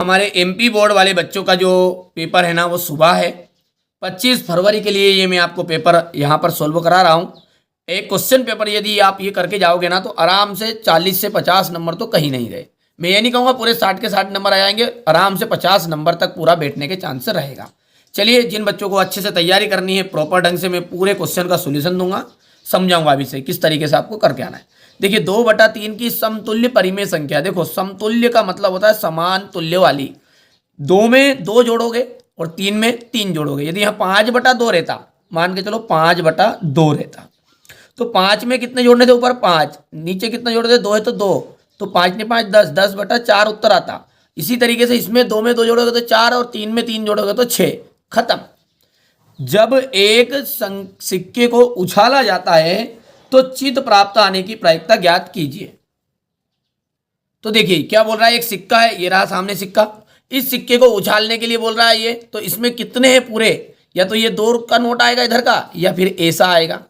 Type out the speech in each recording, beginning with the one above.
हमारे MP board वाले बच्चों का जो पेपर है ना वो सुबह है 25 फरवरी के लिए। ये मैं आपको पेपर यहाँ पर सोल्व करा रहा हूँ। एक क्वेश्चन पेपर यदि आप ये करके जाओगे ना तो आराम से 40 से 50 नंबर तो कहीं नहीं गए। मैं ये नहीं कहूँगा पूरे 60 के 60 नंबर आ जाएंगे, आराम से 50 नंबर तक पूरा बैठने के चांस रहेगा। चलिए, जिन बच्चों को अच्छे से तैयारी करनी है प्रॉपर ढंग से मैं पूरे क्वेश्चन का सोल्यूशन दूंगा, समझाऊंगा अभी से किस तरीके से आपको करके आना है। देखिए 2/3 की समतुल्य परिमेय संख्या। देखो समतुल्य का मतलब होता है समान तुल्य वाली। 2 में 2 जोड़ोगे और 3 में 3 जोड़ोगे। यदि यहाँ 5/2 रहता, मान के चलो 5/2 रहता, तो 5 में कितने जोड़ने थे? ऊपर 5, नीचे कितने जोड़ने थे? 2 है तो 2, तो 5 ने 5 10, 10/4 उत्तर आता। इसी तरीके से इसमें 2 में 2 जोड़ोगे तो 4 और 3 में 3 जोड़ोगे तो 6। खत्म। जब एक सिक्के को उछाला जाता है तो चित प्राप्त आने की प्रायिकता ज्ञात कीजिए। तो देखिए क्या बोल रहा है, एक सिक्का है, ये रहा सामने सिक्का। इस सिक्के को उछालने के लिए बोल रहा है ये, तो इसमें कितने हैं पूरे? या तो ये 2 का नोट आएगा इधर का, या फिर ऐसा आएगा।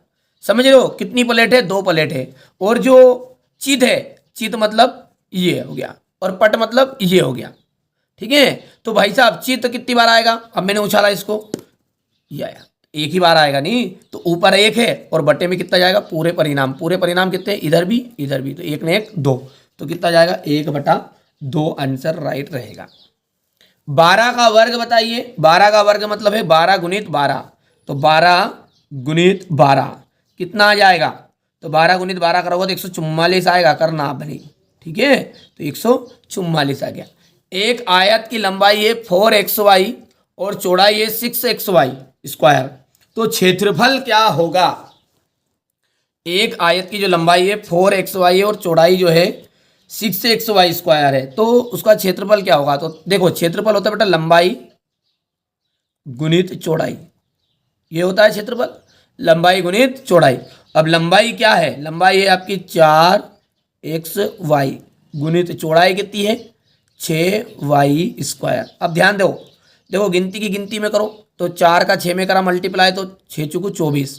समझ रहे हो? कितनी प्लेट है? 2 प्लेट है। और जो चित है, चित मतलब ये हो गया और पट मतलब ये हो गया। ठीक है, तो भाई साहब चित कितनी बार आएगा? अब मैंने उछाला इसको, ये आया, एक ही बार आएगा नहीं, तो ऊपर 1 है और बटे में कितना जाएगा? पूरे परिणाम। पूरे परिणाम कितने? इधर भी इधर भी, तो 1 ने 1 2, तो कितना जाएगा? 1/2 आंसर राइट रहेगा। 12 का वर्ग बताइए। 12 का वर्ग मतलब है 12 गुणित 12, तो 12 गुणित 12 कितना आ जाएगा? तो 12 गुणित 12 करोगे तो 144 आएगा। करना आप नहीं, ठीक है, तो 144 आ गया। एक आयत की लंबाई है 4xy और चौड़ाई है 6xy स्क्वायर, तो क्षेत्रफल क्या होगा? एक आयत की जो लंबाई है 4xy और चौड़ाई जो है 6xy स्क्वायर है, तो उसका क्षेत्रफल क्या होगा? तो देखो क्षेत्रफल होता है बेटा लंबाई गुणित चौड़ाई, ये होता है क्षेत्रफल, लंबाई गुणित चौड़ाई। अब लंबाई क्या है? लंबाई है आपकी 4xy गुणित चौड़ाई कितनी है? 6y square. अब ध्यान दो, देखो गिनती की गिनती में करो तो 4 का 6 में करा मल्टीप्लाई, तो 6 चुकू 24।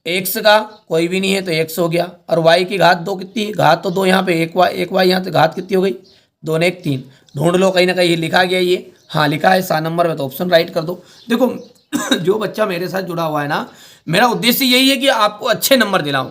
x का कोई भी नहीं है तो x हो गया, और y की घात 2 कितनी है? घात तो 2 यहाँ पे, एक y यहाँ पे, घात कितनी हो गई? 2 ने 1 3। ढूंढ लो, कहीं ना कहीं लिखा गया ये, हाँ लिखा है 7 नंबर में, तो ऑप्शन राइट कर दो। देखो जो बच्चा मेरे साथ जुड़ा हुआ है ना, मेरा उद्देश्य यही है कि आपको अच्छे नंबर दिलाऊं।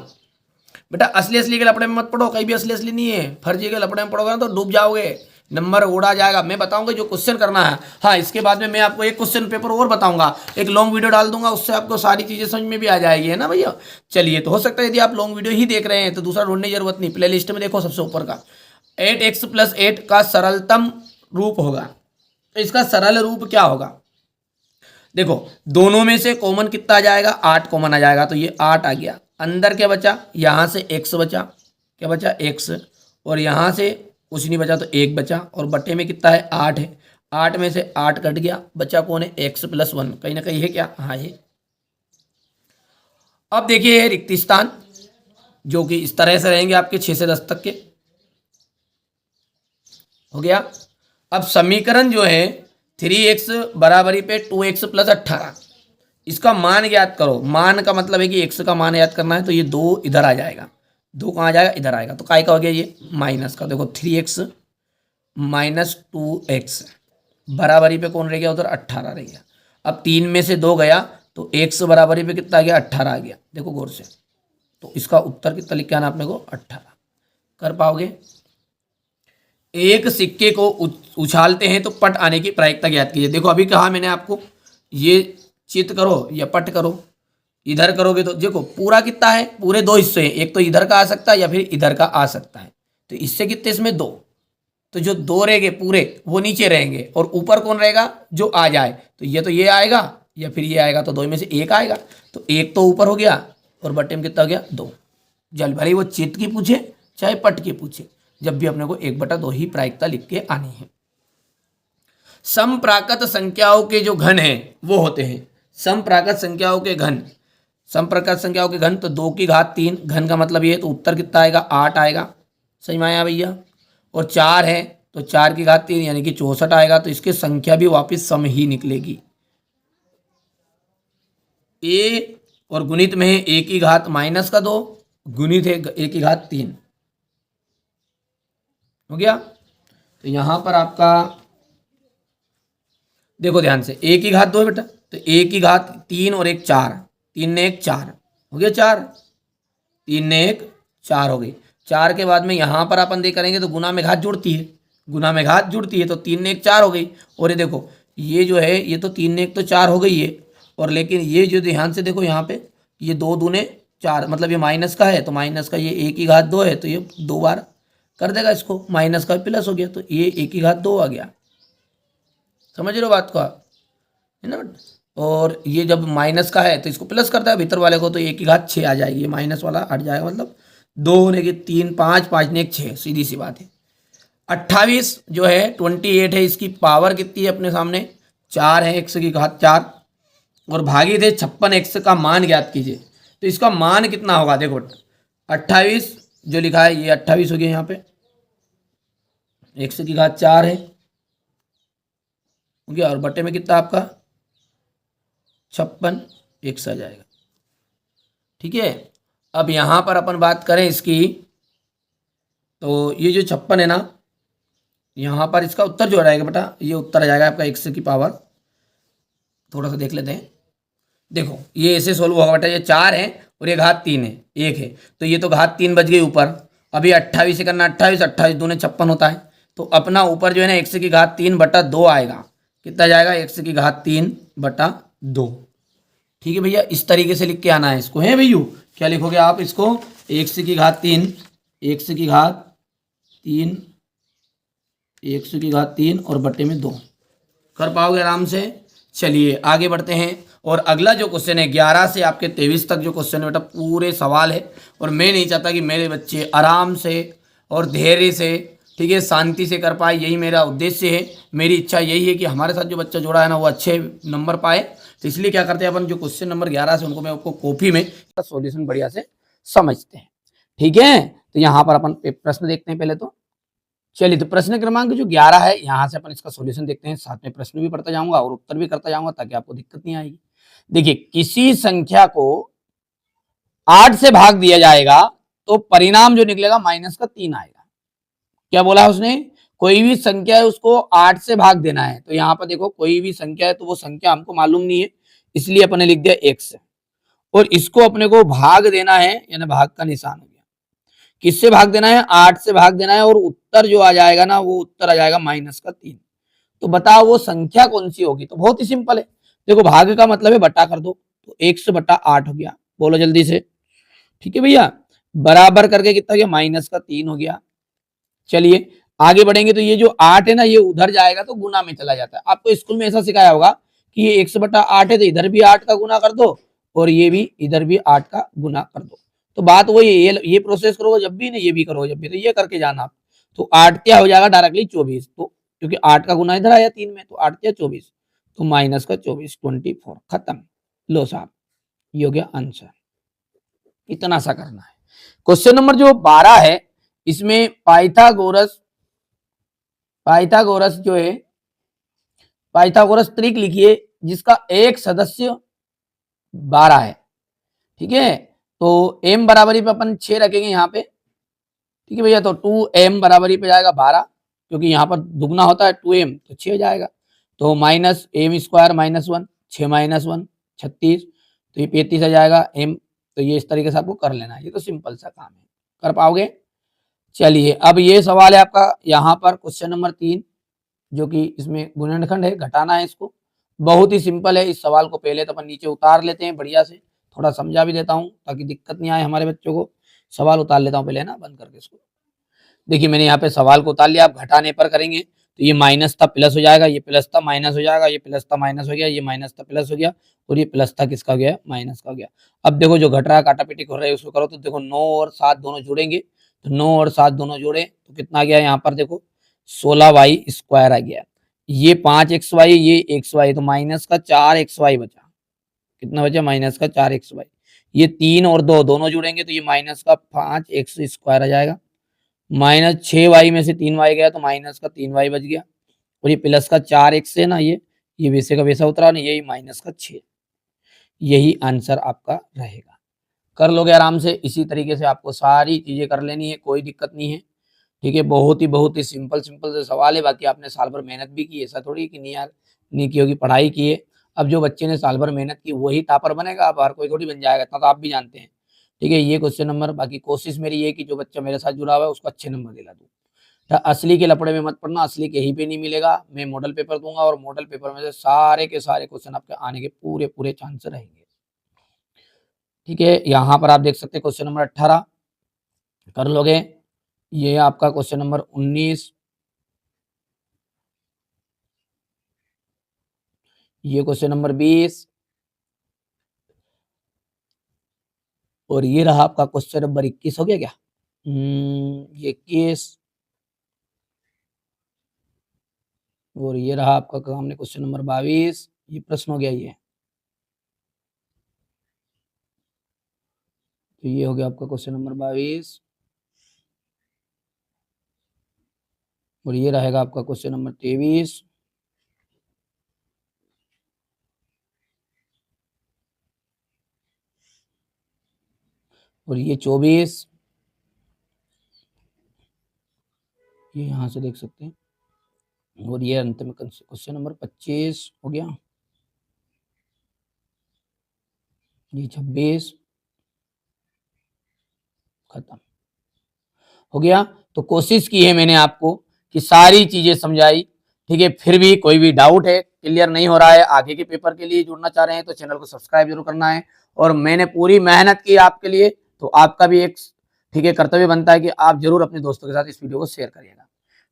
बेटा असली के लपड़े में मत पढ़ो, कहीं भी असली नहीं है। फर्जी के लपड़े में पढ़ोगे ना तो डूब जाओगे, नंबर उड़ा जाएगा। मैं बताऊंगा जो क्वेश्चन करना है। हाँ, इसके बाद में मैं आपको एक क्वेश्चन पेपर और बताऊंगा, एक लॉन्ग वीडियो डाल दूंगा, उससे आपको सारी चीजें समझ में भी आ जाएगी, है ना भैया। चलिए, तो हो सकता है यदि आप लॉन्ग वीडियो ही देख रहे हैं तो दूसरा ढूंढने की जरूरत नहीं, प्ले लिस्ट में देखो सबसे ऊपर का 8x + 8 का सरलतम रूप होगा। तो इसका सरल रूप क्या होगा? देखो दोनों में से कॉमन कितना आ जाएगा? 8 कॉमन आ जाएगा, तो ये 8 आ गया। अंदर क्या बचा? यहाँ से x बचा, क्या बचा? x, और यहाँ से कुछ नहीं बचा तो 1 बचा, और बटे में कितना है? 8 है। 8 में से 8 कट गया, बचा कौन है? x + 1, कहीं ना कहीं है क्या? हाँ ये। अब देखिए है रिक्त स्थान, जो कि इस तरह से रहेंगे आपके 6 से 10 तक के, हो गया। अब समीकरण जो है 3x बराबरी पे 2x + 18, इसका मान ज्ञात करो। मान का मतलब है कि x का मान याद करना है, तो ये 2 इधर आ जाएगा, 2 कहाँ आ जाएगा? इधर आएगा, तो काय का हो गया ये? माइनस का। देखो 3x - 2x बराबरी पे कौन रह गया? उधर 18 रह गया। अब 3 में से 2 गया तो x बराबरी पे कितना आ गया? 18 आ गया। देखो गौर से, तो इसका उत्तर कितना लिख के आना आपने को? 18। कर पाओगे? एक सिक्के को उछालते हैं तो पट आने की प्रायिकता ज्ञात कीजिए। देखो अभी कहा मैंने आपको, ये चित करो या पट करो। इधर करोगे तो देखो पूरा कितना है? पूरे 2 हिस्से हैं, एक तो इधर का आ सकता है या फिर इधर का आ सकता है। तो इससे कितने? इसमें 2, तो जो 2 रहेंगे पूरे वो नीचे रहेंगे, और ऊपर कौन रहेगा? जो आ जाए, तो ये आएगा या फिर ये आएगा, तो 2 में से 1 आएगा, तो 1 तो ऊपर हो गया, और बटे में कितना हो गया? 2। जल भले वो चित की पूछे चाहे पट की पूछे, जब भी अपने को 1/2 ही प्रायिकता लिख के आनी है। समप्राकृत संख्याओं के जो घन हैं वो होते हैं समप्राकृत संख्याओं के घन। समप्राकृत संख्याओं के घन, तो 2 की घात 3, घन का मतलब ये है, तो उत्तर कितना आएगा? 8 आएगा। सही में आया भैया। और 4 है तो 4 की घात 3 यानी कि 64 आएगा, तो इसकी संख्या भी वापस सम ही निकलेगी। ए और गुणित में है a की घात -2, गुणित है a की घात 3, हो गया। तो यहाँ पर आपका देखो ध्यान से, एक की घात 2 है बेटा, तो एक की घात 3 और एक 4, 3 ने 1 4 हो गया, 4, 3 ने 1 4 हो गई। 4 के बाद में यहाँ पर अपन देख करेंगे तो गुना में घात जुड़ती है, गुना में घात जुड़ती है, तो 3 ने 1 4 हो गई। और ये देखो ये जो है ये तो 3 ने 1 तो 4 हो गई है, और लेकिन ये जो ध्यान से देखो यहाँ पे ये 2 दूने 4, मतलब ये माइनस का है, तो माइनस का ये एक की घात 2 है, तो ये 2 बार कर देगा इसको, माइनस का प्लस हो गया, तो ये एक की घात 2 आ गया। समझ रहे हो बात को आप, है ना। और ये जब माइनस का है तो इसको प्लस करता है भीतर वाले को, तो एक की घात 6 आ जाएगी, ये माइनस वाला हट जाएगा, मतलब 2 होने की 3 5, 5 ने 1 6, सीधी सी बात है। 28 जो है 28 है, इसकी पावर कितनी है अपने सामने, 4 है, x की घात 4, और भागी थे 56, x का मान ज्ञात कीजिए। तो इसका मान कितना होगा, देखो 28 जो लिखा है ये 28 हो गया, यहाँ पे x की घात 4 है, हो गया, और बटे में कितना आपका 56, x आ जाएगा। ठीक है, अब यहाँ पर अपन बात करें इसकी, तो ये जो 56 है ना, यहाँ पर इसका उत्तर जो रहेगा बेटा, ये उत्तर आ जाएगा आपका x की पावर, थोड़ा सा देख लेते हैं। देखो ये ऐसे सोल्व होगा बेटा, ये 4 है और ये घात 3 है, 1 है, तो ये तो घात 3 बच गई ऊपर। अभी 28 से करना, 28 28 दूने 56 होता है, तो अपना ऊपर जो है ना x की घात 3 बटा 2 आएगा, कितना जाएगा, x की घात 3 बटा 2। ठीक है भैया, इस तरीके से लिख के आना है इसको, है भैया, क्या लिखोगे आप इसको, x की घात 3, x की घात 3, x की घात 3 और बटे में 2, कर पाओगे आराम से। चलिए आगे बढ़ते हैं, और अगला जो क्वेश्चन है 11 से आपके 23 तक जो क्वेश्चन है बेटा पूरे सवाल है, और मैं नहीं चाहता कि मेरे बच्चे आराम से और धैर्य से, ठीक है, शांति से कर पाए, यही मेरा उद्देश्य है। मेरी इच्छा यही है कि हमारे साथ जो बच्चा जुड़ा है ना वो अच्छे नंबर पाए, तो इसलिए क्या करते हैं अपन, जो क्वेश्चन नंबर 11 से उनको मैं आपको कॉपी में सॉल्यूशन बढ़िया से समझते हैं। ठीक है, तो यहाँ पर अपन प्रश्न देखते हैं पहले तो। चलिए, तो प्रश्न क्रमांक जो 11 है, यहाँ से अपन इसका सॉल्यूशन देखते हैं, साथ में प्रश्न भी पढ़ता जाऊंगा और उत्तर भी करता जाऊंगा, ताकि आपको दिक्कत नहीं आएगी। देखिए, किसी संख्या को 8 से भाग दिया जाएगा तो परिणाम जो निकलेगा -3 आएगा। क्या बोला उसने, कोई भी संख्या है उसको 8 से भाग देना है, तो यहाँ पर देखो कोई भी संख्या है, तो वो संख्या हमको मालूम नहीं है, इसलिए अपने लिख दिया x, और इसको अपने को भाग देना है, यानी भाग का निशान हो गया। किससे भाग देना है, 8 से भाग देना है, और उत्तर जो आ जाएगा ना वो उत्तर आ जाएगा -3। तो बताओ वो संख्या कौन सी होगी, तो बहुत ही सिंपल है, देखो भाग का मतलब है बटा कर दो, तो 1/8 हो गया, बोलो जल्दी से। ठीक है भैया, बराबर करके कितना गया, -3 हो गया। चलिए आगे बढ़ेंगे, तो ये जो 8 है ना ये उधर जाएगा तो गुना में चला जाता है, आपको स्कूल में ऐसा सिखाया होगा कि ये 1/8 है, तो इधर भी 8 का गुना कर दो और ये भी इधर भी 8 का गुना कर दो। तो बात वही है, ये प्रोसेस करोगे जब भी, ना ये भी करोगे जब भी, तो ये करके जाना आप। तो 8 क्या हो जाएगा डायरेक्टली 24, तो क्योंकि 8 का गुना इधर आया 3 में, तो 8 क्या 24, तो -24, 24, खत्म। लो साहब, ये हो गया आंसर। इतना सा करना है। क्वेश्चन नंबर जो 12 है, इसमें पाइथागोरस जो है, पाइथागोरस त्रिक लिखिए जिसका एक सदस्य 12 है। ठीक है, तो m बराबरी पे अपन 6 रखेंगे यहाँ पे। ठीक है भैया, तो 2m बराबरी पे जाएगा 12, क्योंकि यहाँ पर दुगना होता है 2m, तो 6 जाएगा, तो -m² -1, 6 -1 36, तो ये 35 आ जाएगा m। तो ये इस तरीके से आपको कर लेना है, ये तो सिंपल सा काम है, कर पाओगे। चलिए अब ये सवाल है आपका यहाँ पर क्वेश्चन नंबर 3, जो कि इसमें गुणनखंड है, घटाना है इसको। बहुत ही सिंपल है, इस सवाल को पहले तो अपन नीचे उतार लेते हैं बढ़िया से, थोड़ा समझा भी देता हूँ ताकि दिक्कत नहीं आए हमारे बच्चों को। सवाल उतार लेता हूँ पहले ना, बंद करके इसको। देखिए मैंने यहाँ पे सवाल को उतार लिया, आप घटाने पर करेंगे तो ये माइनस था प्लस हो जाएगा, ये प्लस था माइनस हो जाएगा, ये प्लस था माइनस हो गया, ये माइनस था प्लस हो गया, और ये प्लस था किसका हो गया, माइनस का हो गया। अब देखो जो घट रहा है काटापीटी हो रहा है उसको करो, तो देखो 9 और 7 दोनों जुड़ेंगे, तो 9 और 7 दोनों जोड़े तो कितना आ गया यहाँ पर, देखो 16y² आ गया। ये 5xy, ये xy, तो माइनस का 4xy बचा, कितना बचा, माइनस का 4xy। ये 3 और 2 दोनों जुड़ेंगे तो ये माइनस का 5x² आ जाएगा। -6y में से 3y गया तो माइनस का 3y बच गया, और ये प्लस का 4x है ना, ये वैसे का वैसा उतरा ना, यही -6। यही आंसर आपका रहेगा। कर लोगे आराम से, इसी तरीके से आपको सारी चीजें कर लेनी है, कोई दिक्कत नहीं है। ठीक है, बहुत ही सिंपल से सवाल है। बाकी आपने साल भर मेहनत भी की, ऐसा थोड़ी कि नहीं यार नहीं की होगी, पढ़ाई की है। अब जो बच्चे ने साल भर मेहनत की वही टॉपर बनेगा, अब हर कोई थोड़ी बन जाएगा, इतना तो आप भी जानते हैं। ठीक है, ये क्वेश्चन नंबर, बाकी कोशिश मेरी ये कि जो बच्चा मेरे साथ जुड़ा हुआ है उसको अच्छे नंबर दिला दूँ। असली के लफड़े में मत पड़ना, असली कहीं पे नहीं मिलेगा। मैं मॉडल पेपर दूंगा और मॉडल पेपर में से सारे के सारे क्वेश्चन आपके आने के पूरे चांस रहेंगे। ठीक है, यहाँ पर आप देख सकते हैं क्वेश्चन नंबर 18 कर लोगे। ये आपका क्वेश्चन नंबर 19, ये क्वेश्चन नंबर 20 और ये रहा आपका क्वेश्चन नंबर 21। हो गया क्या? ये 21 और ये रहा आपका सामने क्वेश्चन नंबर 22। ये प्रश्न हो गया ये। तो ये हो गया आपका क्वेश्चन नंबर 22 और ये रहेगा आपका क्वेश्चन नंबर 23 और ये 24, ये यहाँ से देख सकते हैं, और ये अंत में क्वेश्चन नंबर 25 हो गया। ये 26 खत्म हो गया। तो कोशिश की है मैंने आपको कि सारी चीजें समझाई। ठीक है, फिर भी कोई भी डाउट है, क्लियर नहीं हो रहा है, आगे के पेपर के लिए जुड़ना चाह रहे हैं तो चैनल को सब्सक्राइब जरूर करना है। और मैंने पूरी मेहनत की आपके लिए, तो आपका भी एक ठीक है कर्तव्य बनता है कि आप जरूर अपने दोस्तों के साथ इस वीडियो को शेयर करिएगा।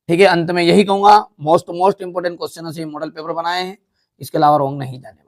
ठीक है, अंत में यही कहूंगा, मोस्ट इंपोर्टेंट क्वेश्चन से मॉडल पेपर बनाए हैं, इसके अलावा रॉन्ग नहीं जाने।